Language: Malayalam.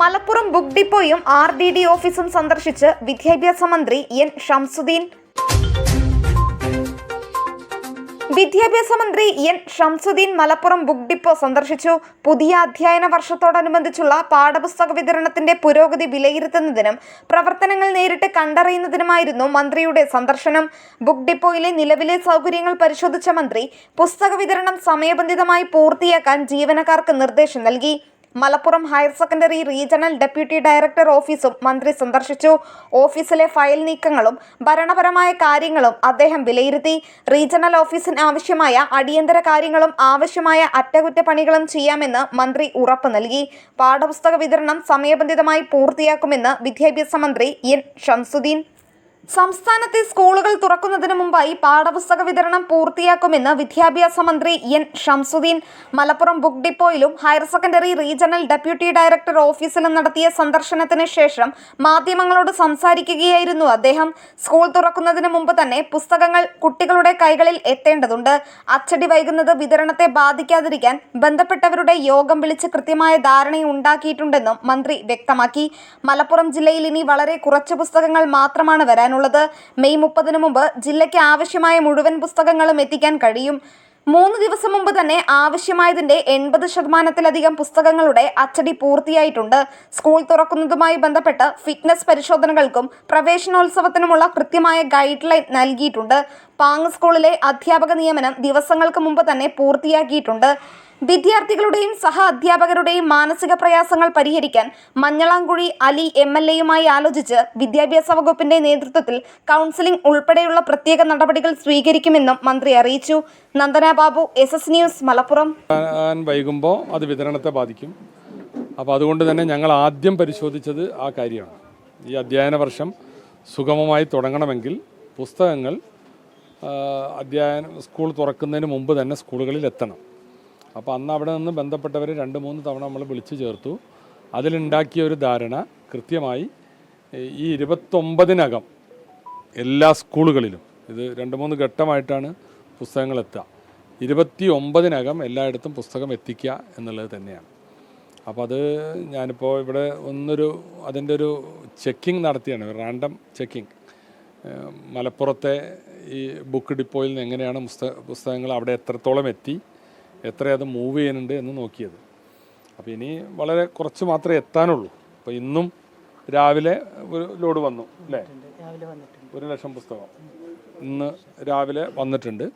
മലപ്പുറം ബുക്ക് ഡിപ്പോയും RDD ഓഫീസും സന്ദർശിച്ച് വിദ്യാഭ്യാസ മന്ത്രി N. Shamsuddin. Malappuram book depot സന്ദർശിച്ചു. പുതിയ അധ്യയന വർഷത്തോടനുബന്ധിച്ചുള്ള പാഠപുസ്തക വിതരണത്തിന്റെ പുരോഗതി വിലയിരുത്തുന്നതിനും പ്രവർത്തനങ്ങൾ നേരിട്ട് കണ്ടറിയുന്നതിനുമായിരുന്നു മന്ത്രിയുടെ സന്ദർശനം. ബുക്ക് ഡിപ്പോയിലെ നിലവിലെ സൗകര്യങ്ങൾ പരിശോധിച്ച മന്ത്രി പുസ്തക വിതരണം സമയബന്ധിതമായി പൂർത്തിയാക്കാൻ ജീവനക്കാർക്ക് നിർദ്ദേശം നൽകി. Malappuram higher secondary regional deputy director ഓഫീസും മന്ത്രി സന്ദർശിച്ചു. ഓഫീസിലെ ഫയൽ നീക്കങ്ങളും ഭരണപരമായ കാര്യങ്ങളും അദ്ദേഹം വിലയിരുത്തി. റീജിയണൽ ഓഫീസിന് ആവശ്യമായ അടിയന്തര കാര്യങ്ങളും ആവശ്യമായ അറ്റകുറ്റപ്പണികളും ചെയ്യാമെന്ന് മന്ത്രി ഉറപ്പ് നൽകി. പാഠപുസ്തക വിതരണം സമയബന്ധിതമായി പൂർത്തിയാക്കുമെന്ന് വിദ്യാഭ്യാസ മന്ത്രി N. ഷംസുദ്ദീൻ. സംസ്ഥാനത്തെ സ്കൂളുകൾ തുറക്കുന്നതിന് മുമ്പായി പാഠപുസ്തക വിതരണം പൂർത്തിയാക്കുമെന്ന് വിദ്യാഭ്യാസ മന്ത്രി N. ഷംസുദ്ദീൻ. മലപ്പുറം ബുക്ക് ഡിപ്പോയിലും higher secondary regional deputy director ഓഫീസിലും നടത്തിയ സന്ദർശനത്തിന് ശേഷം മാധ്യമങ്ങളോട് സംസാരിക്കുകയായിരുന്നു അദ്ദേഹം. സ്കൂൾ തുറക്കുന്നതിന് മുമ്പ് തന്നെ പുസ്തകങ്ങൾ കുട്ടികളുടെ കൈകളിൽ എത്തേണ്ടതുണ്ട്. അച്ചടി വൈകുന്നത് വിതരണത്തെ ബാധിക്കാതിരിക്കാൻ ബന്ധപ്പെട്ടവരുടെ യോഗം വിളിച്ച് കൃത്യമായ ധാരണയുണ്ടാക്കിയിട്ടുണ്ടെന്നും മന്ത്രി വ്യക്തമാക്കി. മലപ്പുറം ജില്ലയിൽ ഇനി വളരെ കുറച്ച് പുസ്തകങ്ങൾ മാത്രമാണ് വരാനുള്ളത്. മെയ് 30-ന് മുമ്പ് ജില്ലയ്ക്ക് ആവശ്യമായ മുഴുവൻ പുസ്തകങ്ങളും എത്തിക്കാൻ കഴിയും. 3 ദിവസം മുമ്പ് തന്നെ ആവശ്യമായതിന്റെ 80% പുസ്തകങ്ങളുടെ അച്ചടി പൂർത്തിയായിട്ടുണ്ട്. സ്കൂൾ തുറക്കുന്നതുമായി ബന്ധപ്പെട്ട് ഫിറ്റ്നസ് പരിശോധനകൾക്കും പ്രവേശനോത്സവത്തിനുമുള്ള കൃത്യമായ ഗൈഡ് ലൈൻ നൽകിയിട്ടുണ്ട്. പാങ് സ്കൂളിലെ അധ്യാപക നിയമനം ദിവസങ്ങൾക്ക് മുമ്പ് തന്നെ പൂർത്തിയാക്കിയിട്ടുണ്ട്. വിദ്യാർത്ഥികളുടെയും സഹ അധ്യാപകരുടെയും മാനസിക പ്രയാസങ്ങൾ പരിഹരിക്കാൻ മഞ്ഞളാംകുഴി അലി MLA-യുമായി ആലോചിച്ച് വിദ്യാഭ്യാസ വകുപ്പിന്റെ നേതൃത്വത്തിൽ കൗൺസിലിംഗ് ഉൾപ്പെടെയുള്ള പ്രത്യേക നടപടികൾ സ്വീകരിക്കുമെന്നും മന്ത്രി അറിയിച്ചു. Nandana Babu, SS news, Malappuram. വൈകുമ്പോൾ അത് വിതരണത്തെ ബാധിക്കും. അപ്പോൾ അതുകൊണ്ട് തന്നെ ഞങ്ങൾ ആദ്യം പരിശോധിച്ചത് ആ കാര്യമാണ്. ഈ അധ്യയന വർഷം സുഗമമായി തുടങ്ങണമെങ്കിൽ പുസ്തകങ്ങൾ സ്കൂൾ തുറക്കുന്നതിന് മുമ്പ് തന്നെ സ്കൂളുകളിൽ എത്തണം. അപ്പോൾ അന്ന് അവിടെ നിന്ന് ബന്ധപ്പെട്ടവർ 2-3 തവണ നമ്മൾ വിളിച്ചു ചേർത്തു. അതിലുണ്ടാക്കിയ ഒരു ധാരണ കൃത്യമായി ഈ 29-നകം എല്ലാ സ്കൂളുകളിലും, ഇത് 2-3 ഘട്ടമായിട്ടാണ് പുസ്തകങ്ങൾ എത്തുക, 29-നകം എല്ലായിടത്തും പുസ്തകം എത്തിക്കുക എന്നുള്ളത് തന്നെയാണ്. അപ്പോൾ അത് ഞാനിപ്പോൾ ഇവിടെ അതിൻ്റെ ഒരു ചെക്കിംഗ് നടത്തിയാണ്, റാൻഡം ചെക്കിംഗ്. മലപ്പുറത്തെ ഈ ബുക്ക് ഡിപ്പോയിൽ നിന്ന് എങ്ങനെയാണ് പുസ്തകങ്ങൾ അവിടെ എത്രത്തോളം എത്തി, എത്ര അത് മൂവ് ചെയ്യുന്നുണ്ട് എന്ന് നോക്കിയത്. അപ്പോൾ ഇനി വളരെ കുറച്ച് മാത്രമേ എത്താനുള്ളൂ. അപ്പോൾ ഇന്നും രാവിലെ ഒരു ലോഡ് വന്നു അല്ലേ, 1 ലക്ഷം പുസ്തകം ഇന്ന് രാവിലെ വന്നിട്ടുണ്ട്.